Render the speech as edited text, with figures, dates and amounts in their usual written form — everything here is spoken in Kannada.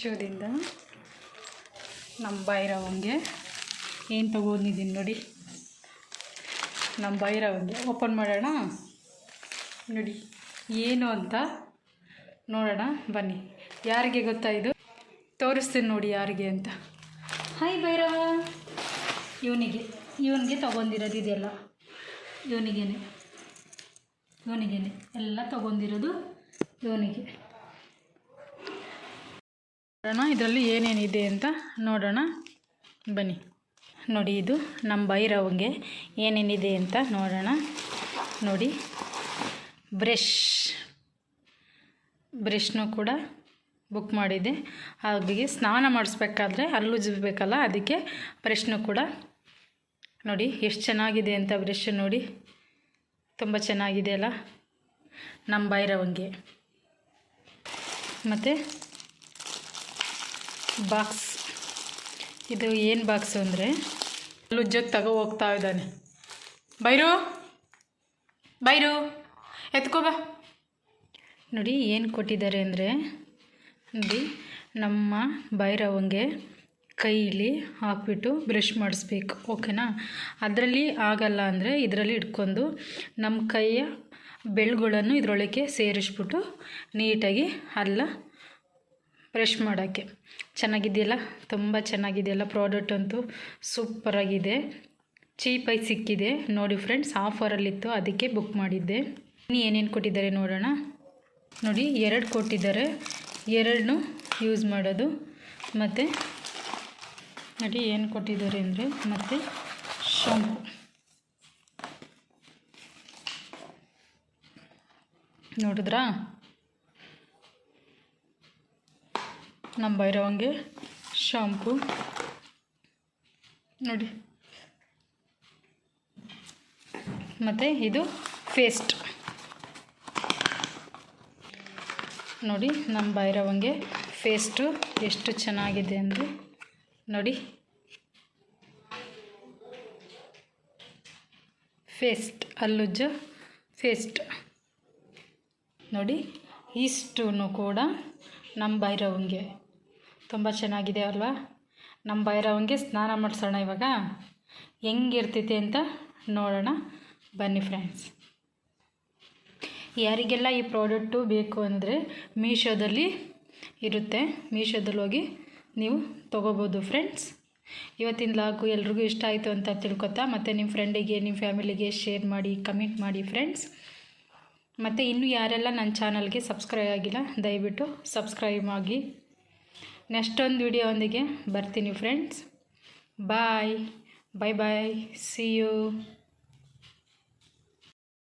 ಶೋದಿಂದ ನಮ್ಮ ಭೈರವಂಗೆ ಏನು ತೊಗೊಂಡಿದ್ದೀನಿ ನೋಡಿ. ನಮ್ಮ ಭೈರವಂಗೆ ಓಪನ್ ಮಾಡೋಣ ನೋಡಿ ಏನು ಅಂತ ನೋಡೋಣ ಬನ್ನಿ. ಯಾರಿಗೆ ಗೊತ್ತಾ ಇದು? ತೋರಿಸ್ತೀನಿ ನೋಡಿ ಯಾರಿಗೆ ಅಂತ. ಹಾಯ್ ಭೈರವ, ಇವನಿಗೆ ತೊಗೊಂಡಿರೋದು ಇದೆಲ್ಲ. ಇವನಿಗೇನೆ ಎಲ್ಲ ತೊಗೊಂಡಿರೋದು ಇವನಿಗೆ. ನೋಡೋಣ ಇದರಲ್ಲಿ ಏನೇನಿದೆ ಅಂತ ನೋಡೋಣ ಬನ್ನಿ. ನೋಡಿ ಇದು ನಮ್ಮ ಭೈರವಂಗೆ ಏನೇನಿದೆ ಅಂತ ನೋಡೋಣ. ನೋಡಿ ಬ್ರಷ್ನೂ ಕೂಡ ಬುಕ್ ಮಾಡಿದ್ದೆ. ಹಾಗೆ ಸ್ನಾನ ಮಾಡಿಸ್ಬೇಕಾದ್ರೆ ಹಲ್ಲು ಉಜ್ಜಬೇಕಲ್ಲ, ಅದಕ್ಕೆ ಬ್ರಷ್ನೂ ಕೂಡ ನೋಡಿ ಎಷ್ಟು ಚೆನ್ನಾಗಿದೆ ಅಂತ. ಬ್ರಷ್ ನೋಡಿ ತುಂಬ ಚೆನ್ನಾಗಿದೆ ಅಲ್ಲ ನಮ್ಮ ಭೈರವಂಗೆ. ಮತ್ತು ಬಾಕ್ಸ್, ಇದು ಏನು ಬಾಕ್ಸು ಅಂದರೆ ಹಲ್ಲುಜ್ಜಕ್ಕೆ ಹೋಗ್ತಾ ಇದ್ದಾನೆ. ಬೈರು ಎತ್ಕೋಬ. ನೋಡಿ ಏನು ಕೊಟ್ಟಿದ್ದಾರೆ ಅಂದರೆ, ನೋಡಿ ನಮ್ಮ ಭೈರವಂಗೆ ಕೈಲಿ ಹಾಕ್ಬಿಟ್ಟು ಬ್ರಷ್ ಮಾಡಿಸ್ಬೇಕು, ಓಕೆನಾ? ಅದರಲ್ಲಿ ಆಗಲ್ಲ ಅಂದರೆ ಇದರಲ್ಲಿ ಇಟ್ಕೊಂಡು ನಮ್ಮ ಕೈಯ ಬೆರಳುಗಳನ್ನು ಇದರೊಳಗೆ ಸೇರಿಸ್ಬಿಟ್ಟು ನೀಟಾಗಿ ಹಲ್ಲ ಬ್ರಷ್ ಮಾಡೋಕ್ಕೆ. ಚೆನ್ನಾಗಿದೆಯಲ್ಲ, ತುಂಬ ಚೆನ್ನಾಗಿದೆಯಲ್ಲ. ಪ್ರಾಡಕ್ಟ್ ಅಂತೂ ಸೂಪರಾಗಿದೆ, ಚೀಪಾಗಿ ಸಿಕ್ಕಿದೆ ನೋಡಿ ಫ್ರೆಂಡ್ಸ್. ಆಫರಲ್ಲಿತ್ತು ಅದಕ್ಕೆ ಬುಕ್ ಮಾಡಿದ್ದೆ. ಇನ್ನು ಏನೇನು ಕೊಟ್ಟಿದ್ದಾರೆ ನೋಡೋಣ. ನೋಡಿ 2 ಕೊಟ್ಟಿದ್ದಾರೆ, 2 ಯೂಸ್ ಮಾಡೋದು. ಮತ್ತು ನೋಡಿ ಏನು ಕೊಟ್ಟಿದ್ದಾರೆ ಅಂದರೆ, ಮತ್ತು ಶಾಂಪು ನೋಡಿದ್ರಾ? ನಮ್ಮ ಭೈರವಂಗೆ ಶಾಂಪು ನೋಡಿ. ಮತ್ತು ಇದು ಪೇಸ್ಟ್ ನೋಡಿ. ನಮ್ಮ ಭೈರವಂಗೆ ಪೇಸ್ಟು ಎಷ್ಟು ಚೆನ್ನಾಗಿದೆ ಅಂದರೆ ನೋಡಿ. ಪೇಸ್ಟ್, ಹಲ್ಲುಜ್ಜು ಪೇಸ್ಟ್ ನೋಡಿ. ಇಷ್ಟೂ ಕೂಡ ನಮ್ಮ ಭೈರವಂಗೆ ತುಂಬ ಚೆನ್ನಾಗಿದೆ ಅಲ್ವಾ? ನಮ್ಮ ಭೈರವಂಗೆ ಸ್ನಾನ ಮಾಡಿಸೋಣ ಇವಾಗ. ಹೆಂಗಿರ್ತೈತೆ ಅಂತ ನೋಡೋಣ ಬನ್ನಿ ಫ್ರೆಂಡ್ಸ್. ಯಾರಿಗೆಲ್ಲ ಈ ಪ್ರಾಡಕ್ಟು ಬೇಕು ಅಂದರೆ ಮೀಶೋದಲ್ಲಿ ಇರುತ್ತೆ, ಮೀಶೋದಲ್ಲಿ ಹೋಗಿ ನೀವು ತೊಗೋಬೋದು ಫ್ರೆಂಡ್ಸ್. ಇವತ್ತಿನ ಲಾಗು ಎಲ್ರಿಗೂ ಇಷ್ಟ ಆಯಿತು ಅಂತ ತಿಳ್ಕೊತಾ, ಮತ್ತು ನಿಮ್ಮ ಫ್ರೆಂಡಿಗೆ ನಿಮ್ಮ ಫ್ಯಾಮಿಲಿಗೆ ಶೇರ್ ಮಾಡಿ, ಕಮೆಂಟ್ ಮಾಡಿ ಫ್ರೆಂಡ್ಸ್. ಮತ್ತು ಇನ್ನೂ ಯಾರೆಲ್ಲ ನನ್ನ ಚಾನಲ್ಗೆ ಸಬ್ಸ್ಕ್ರೈಬ್ ಆಗಿಲ್ಲ ದಯವಿಟ್ಟು ಸಬ್ಸ್ಕ್ರೈಬ್ ಆಗಿ. ನೆಕ್ಸ್ಟ್ ಒಂದು ವಿಡಿಯೋದೊಂದಿಗೆ ಬರ್ತೀನಿ ಫ್ರೆಂಡ್ಸ್. Bye, C you.